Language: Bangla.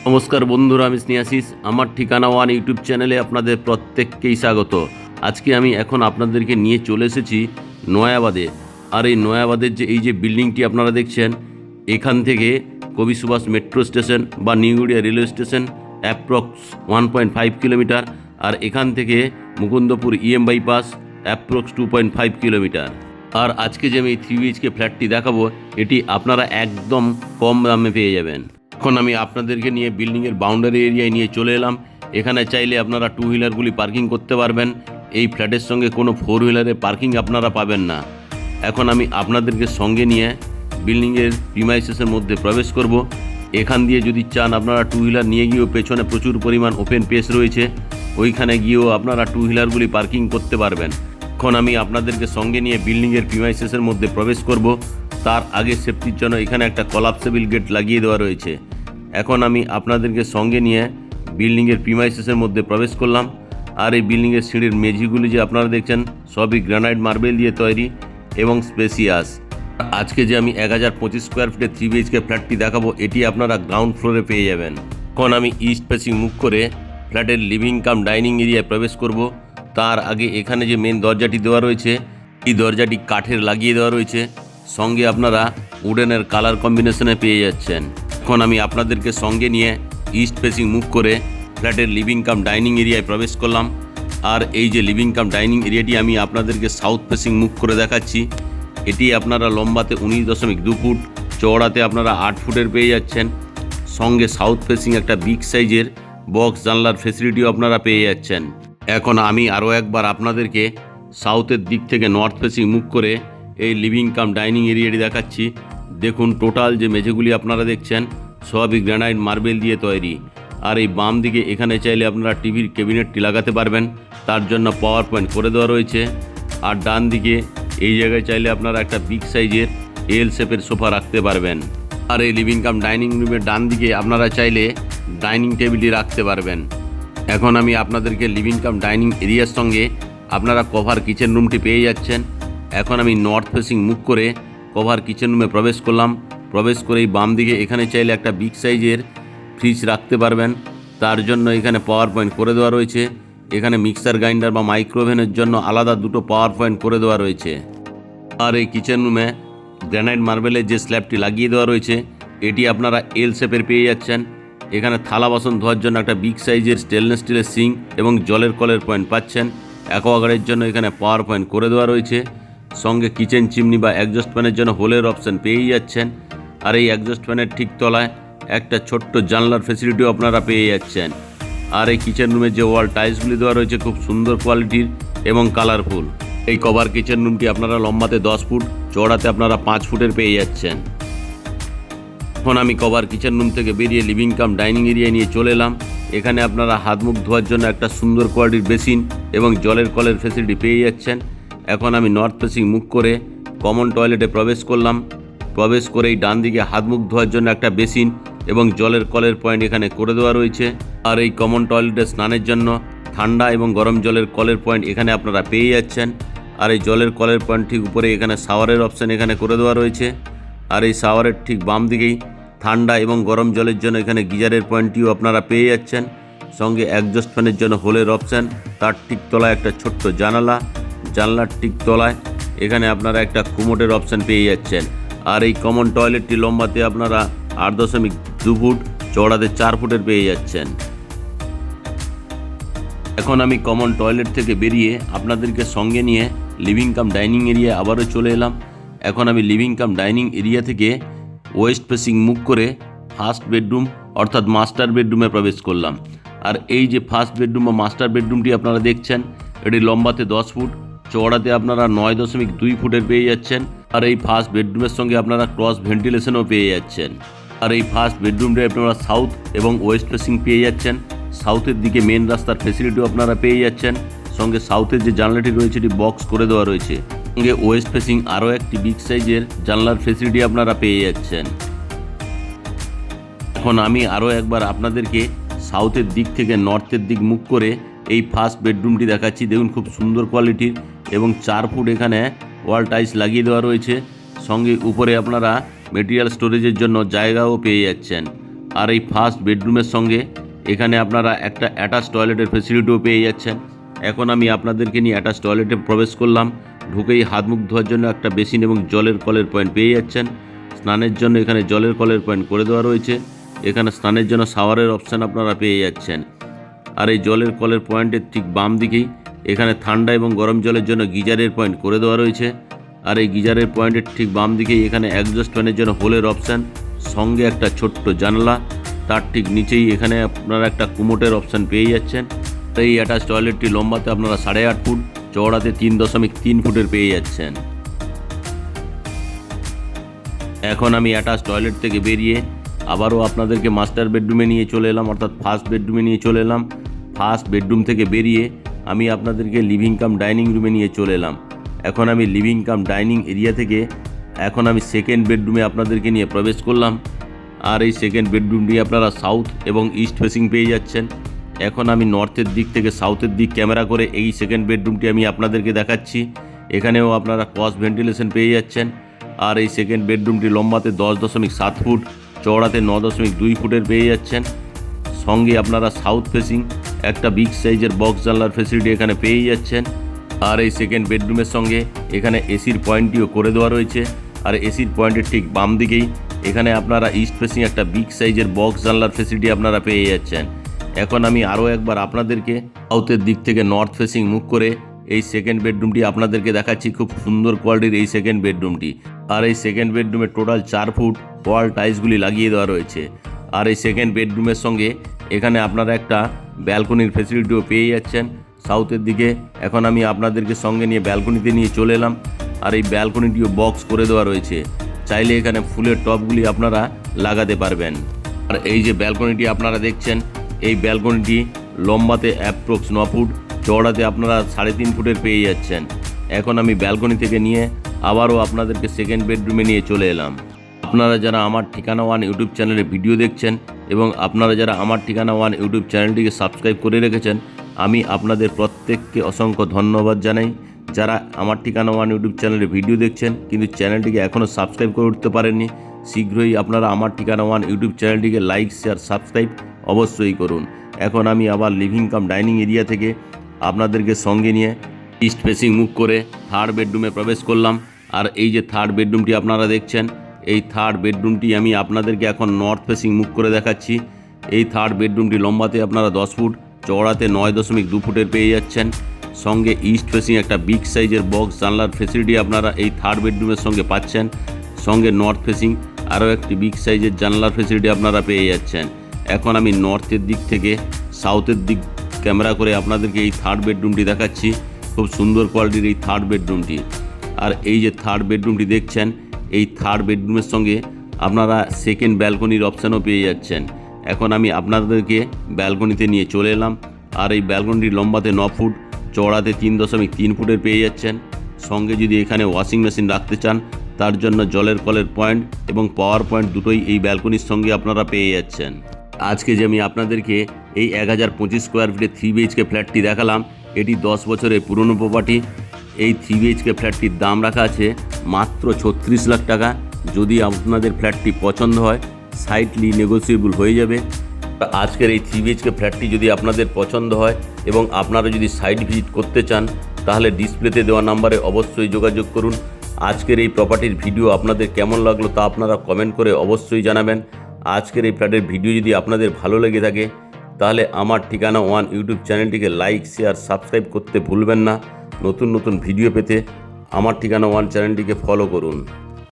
নমস্কার বন্ধুরা, আমি স্নেহাশিস। আমার ঠিকানা ওয়ান ইউটিউব চ্যানেলে আপনাদের প্রত্যেককেই স্বাগত। আজকে আমি এখন আপনাদেরকে নিয়ে চলে এসেছি নয়াবাদে। আর এই নয়াবাদের এই যে বিল্ডিংটি আপনারা দেখছেন, এখান থেকে কবি সুভাষ মেট্রো স্টেশন বা New Garia railway station approx 1.5 kilometre. আর এখান থেকে মুকুন্দপুর বাইপাস অ্যাপ্রক্স 2.5 কিলোমিটার। আর আজকে যে আমি 3 BHK ফ্ল্যাটটি দেখাবো, এটি আপনারা একদম কম দামে পেয়ে যাবেন। এখন আমি আপনাদেরকে নিয়ে বিল্ডিংয়ের বাউন্ডারি এরিয়ায় নিয়ে চলে এলাম। এখানে চাইলে আপনারা 2 হুইলারগুলি পার্কিং করতে পারবেন। এই ফ্ল্যাটের সঙ্গে কোনো 4 হুইলারে পার্কিং আপনারা পাবেন না। এখন আমি আপনাদেরকে সঙ্গে নিয়ে বিল্ডিংয়ের প্রিমাইসেসের মধ্যে প্রবেশ করব। এখান দিয়ে যদি চান আপনারা 2 হুইলার নিয়ে গিয়েও পেছনে প্রচুর পরিমাণ ওপেন স্পেস রয়েছে, ওইখানে গিয়েও আপনারা 2 হুইলারগুলি পার্কিং করতে পারবেন। এখন আমি আপনাদেরকে সঙ্গে নিয়ে বিল্ডিংয়ের প্রিমাইসেসের মধ্যে প্রবেশ করব। তার আগে সেফটির জন্য এখানে একটা কলাপসেবল গেট লাগিয়ে দেওয়া রয়েছে। এখন আমি আপনাদেরকে সঙ্গে নিয়ে বিল্ডিংয়ের প্রিমাইসেসের মধ্যে প্রবেশ করলাম। আর এই বিল্ডিংয়ের সিঁড়ির মেঝেগুলি যে আপনারা দেখছেন, সবই গ্রানাইট মার্বেল দিয়ে তৈরি এবং স্পেসিয়াস। আজকে যে আমি 1025 স্কোয়ার ফিটের 3 BHK ফ্ল্যাটটি দেখাবো, এটি আপনারা গ্রাউন্ড ফ্লোরে পেয়ে যাবেন। এখন আমি ইস্ট ফেসিং মুখ করে ফ্ল্যাটের লিভিং কাম ডাইনিং এরিয়ায় প্রবেশ করব। তার আগে এখানে যে মেন দরজাটি দেওয়া রয়েছে, এই দরজাটি কাঠের লাগিয়ে দেওয়া রয়েছে, সঙ্গে আপনারা উডেনের কালার কম্বিনেশনে পেয়ে যাচ্ছেন। এখন আমি আপনাদেরকে সঙ্গে নিয়ে ইস্ট ফেসিং মুখ করে ফ্ল্যাটের লিভিং কাম ডাইনিং এরিয়ায় প্রবেশ করলাম। আর এই যে লিভিং কাম ডাইনিং এরিয়াটি আমি আপনাদেরকে সাউথ ফেসিং মুখ করে দেখাচ্ছি। এটি আপনারা লম্বাতে 19.2 ফুট, চওড়াতে আপনারা 8 ফুটের পেয়ে যাচ্ছেন। সঙ্গে সাউথ ফেসিং একটা বিগ সাইজের বক্স জানলার ফেসিলিটিও আপনারা পেয়ে যাচ্ছেন। এখন আমি আরও একবার আপনাদেরকে সাউথের দিক থেকে নর্থ ফেসিং মুখ করে এই লিভিং কাম ডাইনিং এরিয়াটি দেখাচ্ছি। দেখুন, টোটাল যে মেঝেগুলি আপনারা দেখছেন, সবই গ্রানাইট মার্বেল দিয়ে তৈরি। আর এই বাম দিকে এখানে চাইলে আপনারা টিভির ক্যাবিনেটটি লাগাতে পারবেন, তার জন্য পাওয়ার পয়েন্ট করে দেওয়া রয়েছে। আর ডান দিকে এই জায়গায় চাইলে আপনারা একটা বিগ সাইজের এল শেপের সোফা রাখতে পারবেন। আর এই লিভিং কাম ডাইনিং রুমের ডান দিকে আপনারা চাইলে ডাইনিং টেবিলটি রাখতে পারবেন। এখন আমি আপনাদেরকে লিভিং কাম ডাইনিং এরিয়ার সঙ্গে আপনারা কভার কিচেন রুমটি পেয়ে যাচ্ছেন। এখন আমি নর্থ ফেসিং মুখ করে কভার কিচেন রুমে প্রবেশ করলাম। প্রবেশ করেই বাম দিকে এখানে চাইলে একটা বিগ সাইজের ফ্রিজ রাখতে পারবেন, তার জন্য এখানে পাওয়ার পয়েন্ট করে দেওয়া রয়েছে। এখানে মিক্সার গ্রাইন্ডার বা মাইক্রোওভেনের জন্য আলাদা দুটো পাওয়ার পয়েন্ট করে দেওয়া রয়েছে। আর এই কিচেন রুমে গ্রানাইট মার্বেলের যে স্ল্যাবটি লাগিয়ে দেওয়া রয়েছে, এটি আপনারা এল শেপের পেয়ে যাচ্ছেন। এখানে থালা বাসন ধোয়ার জন্য একটা বিগ সাইজের স্টেনলেস স্টিলের সিঙ্ক এবং জলের কলের পয়েন্ট পাচ্ছেন। অ্যাকোয়াগার্ডের জন্য এখানে পাওয়ার পয়েন্ট করে দেওয়া রয়েছে। সঙ্গে কিচেন চিমনি বা এক্সস্ট ফ্যানের জন্য হোলের অপশান পেয়েই যাচ্ছেন। আর এই এক্সস্ট ফ্যানের ঠিক তলায় একটা ছোট্ট জানলার ফেসিলিটিও আপনারা পেয়ে যাচ্ছেন। আর এই কিচেন রুমের যে ওয়াল টাইলসগুলি দেওয়া রয়েছে, খুব সুন্দর কোয়ালিটির এবং কালারফুল। এই কভার কিচেন রুমটি আপনারা লম্বাতে 10 ফুট, চওড়াতে আপনারা 5 ফুটের পেয়ে যাচ্ছেন। এখন আমি কভার কিচেন রুম থেকে বেরিয়ে লিভিং কাম ডাইনিং এরিয়ায় নিয়ে চলে এলাম। এখানে আপনারা হাত মুখ ধোয়ার জন্য একটা সুন্দর কোয়ালিটির বেসিন এবং জলের কলের ফেসিলিটি পেয়ে যাচ্ছেন। এখন আমি নর্থ ফেসিং মুখ করে কমন টয়লেটে প্রবেশ করলাম। প্রবেশ করেই ডান দিকে হাত মুখ ধোয়ার জন্য একটা বেসিন এবং জলের কলের পয়েন্ট এখানে করে দেওয়া রয়েছে। আর এই কমন টয়লেটে স্নানের জন্য ঠান্ডা এবং গরম জলের কলের পয়েন্ট এখানে আপনারা পেয়ে যাচ্ছেন। আর এই জলের কলের পয়েন্ট ঠিক উপরে এখানে শাওয়ারের অপশান এখানে করে দেওয়া রয়েছে। আর এই শাওয়ারের ঠিক বাম দিকেই ঠান্ডা এবং গরম জলের জন্য এখানে গিজারের পয়েন্টটিও আপনারা পেয়ে যাচ্ছেন। সঙ্গে এক্সস্ট ফ্যানের জন্য হোলের অপশান, তার ঠিক তলায় একটা ছোট্ট জানালা, জানলার ঠিক তলায় এখানে আপনারা একটা কুমোটের অপশান পেয়ে যাচ্ছেন। আর এই কমন টয়লেটটি লম্বাতে আপনারা 8.2 ফুট, চওড়াতে 4 ফুটের পেয়ে যাচ্ছেন। এখন আমি কমন টয়লেট থেকে বেরিয়ে আপনাদেরকে সঙ্গে নিয়ে লিভিং কাম ডাইনিং এরিয়া আবারও চলে এলাম। এখন আমি লিভিং কাম ডাইনিং এরিয়া থেকে ওয়েস্ট ফেসিং মুখ করে ফার্স্ট বেডরুম অর্থাৎ মাস্টার বেডরুমে প্রবেশ করলাম। আর এই যে ফার্স্ট বেডরুম বা মাস্টার বেডরুমটি আপনারা দেখছেন, এটি লম্বাতে 10 ফুট, চওড়াতে আপনারা 9.2 ফুটের পেয়ে যাচ্ছেন। আর এই ফার্স্ট বেডরুমের সঙ্গে আপনারা ক্রস ভেন্টিলেশনও পেয়ে যাচ্ছেন। আর এই ফার্স্ট বেডরুমটি আপনারা সাউথ এবং ওয়েস্ট ফেসিং পেয়ে যাচ্ছেন। সাউথের দিকে মেন রাস্তার ফেসিলিটিও আপনারা পেয়ে যাচ্ছেন। সঙ্গে সাউথের যে জানলাটি রয়েছে এটি বক্স করে দেওয়া রয়েছে। সঙ্গে ওয়েস্ট ফেসিং আরও একটি বিগ সাইজের জানলার ফেসিলিটি আপনারা পেয়ে যাচ্ছেন। এখন আমি আরও একবার আপনাদেরকে সাউথের দিক থেকে নর্থের দিক মুখ করে এই ফার্স্ট বেডরুমটি দেখাচ্ছি। দেখুন, খুব সুন্দর কোয়ালিটির এবং 4 ফুট এখানে ওয়াল টাইলস লাগিয়ে দেওয়া রয়েছে। সঙ্গে উপরে আপনারা মেটেরিয়াল স্টোরেজের জন্য জায়গাও পেয়ে যাচ্ছেন। আর এই ফার্স্ট বেডরুমের সঙ্গে এখানে আপনারা একটা অ্যাটাচ টয়লেটের ফেসিলিটিও পেয়ে যাচ্ছেন। এখন আমি আপনাদেরকে নিয়ে অ্যাটাচ টয়লেটে প্রবেশ করলাম। ঢুকেই হাত মুখ ধোয়ার জন্য একটা বেসিন এবং জলের কলের পয়েন্ট পেয়ে যাচ্ছেন। স্নানের জন্য এখানে জলের কলের পয়েন্ট করে দেওয়া রয়েছে। এখানে স্নানের জন্য শাওয়ারের অপশান আপনারা পেয়ে যাচ্ছেন। আর এই জলের কলের পয়েন্টের ঠিক বাম দিকেই এখানে ঠান্ডা এবং গরম জলের জন্য গিজারের পয়েন্ট করে দেওয়া রয়েছে। আর এই গিজারের পয়েন্টের ঠিক বাম দিকেই এখানে এক্সজস্ট ফ্যানের জন্য হোলের অপশান, সঙ্গে একটা ছোট্ট জানলা। তার ঠিক নিচেই এখানে আপনারা একটা কুমোটের অপশান পেয়ে যাচ্ছেন। এই অ্যাটাচ টয়লেটটি লম্বাতে আপনারা 8.5 ফুট, চওড়াতে 3.3 ফুটের পেয়ে যাচ্ছেন। এখন আমি অ্যাটাচ টয়লেট থেকে বেরিয়ে আবারও আপনাদেরকে মাস্টার বেডরুমে নিয়ে চলে এলাম, অর্থাৎ ফার্স্ট বেডরুমে নিয়ে চলে এলাম। ফার্স্ট বেডরুম থেকে বেরিয়ে আমি আপনাদেরকে লিভিং কাম ডাইনিং রুমে নিয়ে চলে এলাম। এখন আমি লিভিং কাম ডাইনিং এরিয়া থেকে এখন আমি সেকেন্ড বেডরুমে আপনাদেরকে নিয়ে প্রবেশ করলাম। আর এই সেকেন্ড বেডরুমটি আপনারা সাউথ এবং ইস্ট ফেসিং পেয়ে যাচ্ছেন। এখন আমি নর্থের দিক থেকে সাউথের দিক ক্যামেরা করে এই সেকেন্ড বেডরুমটি আমি আপনাদেরকে দেখাচ্ছি। এখানেও আপনারা ক্রস ভেন্টিলেশন পেয়ে যাচ্ছেন। আর এই সেকেন্ড বেডরুমটি লম্বাতে 10.7 ফুট, চওড়াতে 9.2 ফুটের পেয়ে যাচ্ছেন। সঙ্গে আপনারা সাউথ ফেসিং একটা বিগ সাইজের বক্স জানলার ফেসিলিটি এখানে পেয়ে যাচ্ছেন। আর এই সেকেন্ড বেডরুমের সঙ্গে এখানে এসির পয়েন্টটিও করে দেওয়া রয়েছে। আর এসির পয়েন্টের ঠিক বাম দিকেই এখানে আপনারা ইস্ট ফেসিং একটা বিগ সাইজের বক্স জানলার ফেসিলিটি আপনারা পেয়ে যাচ্ছেন। এখন আমি আরও একবার আপনাদেরকে সাউথের দিক থেকে নর্থ ফেসিং মুখ করে এই সেকেন্ড বেডরুমটি আপনাদেরকে দেখাচ্ছি। খুব সুন্দর কোয়ালিটির এই সেকেন্ড বেডরুমটি। আর এই সেকেন্ড বেডরুমে টোটাল 4 ফুট ওয়াল টাইলসগুলি লাগিয়ে দেওয়া রয়েছে। আর এই সেকেন্ড বেডরুমের সঙ্গে এখানে আপনারা একটা ব্যালকনির ফেসিলিটিও পেয়ে যাচ্ছেন সাউথের দিকে। এখন আমি আপনাদেরকে সঙ্গে নিয়ে ব্যালকনিতে নিয়ে চলে এলাম। আর এই ব্যালকনিটিও বক্স করে দেওয়া রয়েছে, চাইলে এখানে ফুলের টবগুলি আপনারা লাগাতে পারবেন। আর এই যে ব্যালকনিটি আপনারা দেখছেন, এই ব্যালকনিটি লম্বাতে অ্যাপ্রক্স 9 ফুট, চওড়াতে আপনারা 3.5 ফুটের পেয়ে যাচ্ছেন। এখন আমি ব্যালকনি থেকে নিয়ে আবারও আপনাদেরকে সেকেন্ড বেডরুমে নিয়ে চলে এলাম। আপনারা যারা আমার ঠিকানা ওয়ান ইউটিউব চ্যানেলে ভিডিও দেখছেন এবং আপনারা যারা আমার ঠিকানা ওয়ান ইউটিউব চ্যানেলটিকে সাবস্ক্রাইব করে রেখেছেন, আমি আপনাদের প্রত্যেককে অসংখ্য ধন্যবাদ জানাই। যারা আমার ঠিকানা ওয়ান ইউটিউব চ্যানেলে ভিডিও দেখছেন কিন্তু চ্যানেলটিকে এখনও সাবস্ক্রাইব করে উঠতে পারেননি, শীঘ্রই আপনারা আমার ঠিকানা ওয়ান ইউটিউব চ্যানেলটিকে লাইক, শেয়ার, সাবস্ক্রাইব অবশ্যই করুন। এখন আমি আবার লিভিং কাম ডাইনিং এরিয়া থেকে আপনাদেরকে সঙ্গে নিয়ে ইস্ট ফেসিং মুখ করে থার্ড বেডরুমে প্রবেশ করলাম। আর এই যে থার্ড বেডরুমটি আপনারা দেখছেন, এই থার্ড বেডরুমটি আমি আপনাদেরকে এখন নর্থ ফেসিং মুখ করে দেখাচ্ছি। এই থার্ড বেডরুমটি লম্বাতে আপনারা 10 ফুট, চওড়াতে 9.2 ফুটের পেয়ে যাচ্ছেন। সঙ্গে ইস্ট ফেসিং একটা বিগ সাইজের বক্স জানলার ফেসিলিটি আপনারা এই থার্ড বেডরুমের সঙ্গে পাচ্ছেন। সঙ্গে নর্থ ফেসিং আরও একটি বিগ সাইজের জানলার ফেসিলিটি আপনারা পেয়ে যাচ্ছেন। এখন আমি নর্থের দিক থেকে সাউথের দিক ক্যামেরা করে আপনাদেরকে এই থার্ড বেডরুমটি দেখাচ্ছি। খুব সুন্দর কোয়ালিটির এই থার্ড বেডরুমটি। আর এই যে থার্ড বেডরুমটি দেখছেন, এই থার্ড বেডরুমের সঙ্গে আপনারা সেকেন্ড ব্যালকনির অপশানও পেয়ে যাচ্ছেন। এখন আমি আপনাদেরকে ব্যালকনিতে নিয়ে চলে এলাম। আর এই ব্যালকনিটির লম্বাতে 9 ফুট, চওড়াতে 3.3 ফুটের পেয়ে যাচ্ছেন। সঙ্গে যদি এখানে ওয়াশিং মেশিন রাখতে চান তার জন্য জলের কলের পয়েন্ট এবং পাওয়ার পয়েন্ট দুটোই এই ব্যালকনির সঙ্গে আপনারা পেয়ে যাচ্ছেন। আজকে যে আমি আপনাদেরকে এই 1025 স্কোয়ার ফিটের 3 BHK ফ্ল্যাটটি দেখালাম, এটি 10 বছরের পুরনো প্রপার্টি। এই 3 BHK ফ্ল্যাটটির দাম রাখা আছে মাত্র 36 লাখ টাকা। যদি আপনাদের ফ্ল্যাটটি পছন্দ হয় সাইটলি নেগোসিয়েবল হয়ে যাবে। আজকের এই 3 BHK ফ্ল্যাটটি যদি আপনাদের পছন্দ হয় এবং আপনারা যদি সাইট ভিজিট করতে চান তাহলে ডিসপ্লেতে দেওয়া নাম্বারে অবশ্যই যোগাযোগ করুন। আজকের এই প্রপার্টির ভিডিও আপনাদের কেমন লাগলো তা আপনারা কমেন্ট করে অবশ্যই জানাবেন। আজকের এই ফ্ল্যাটের ভিডিও যদি আপনাদের ভালো লেগে থাকে তাহলে আমার ঠিকানা ওয়ান ইউটিউব চ্যানেলটিকে লাইক, শেয়ার, সাবস্ক্রাইব করতে ভুলবেন না। নতুন নতুন ভিডিও পেতে আমার ঠিকানা ওয়ান চ্যানেলটিকে ফলো করুন।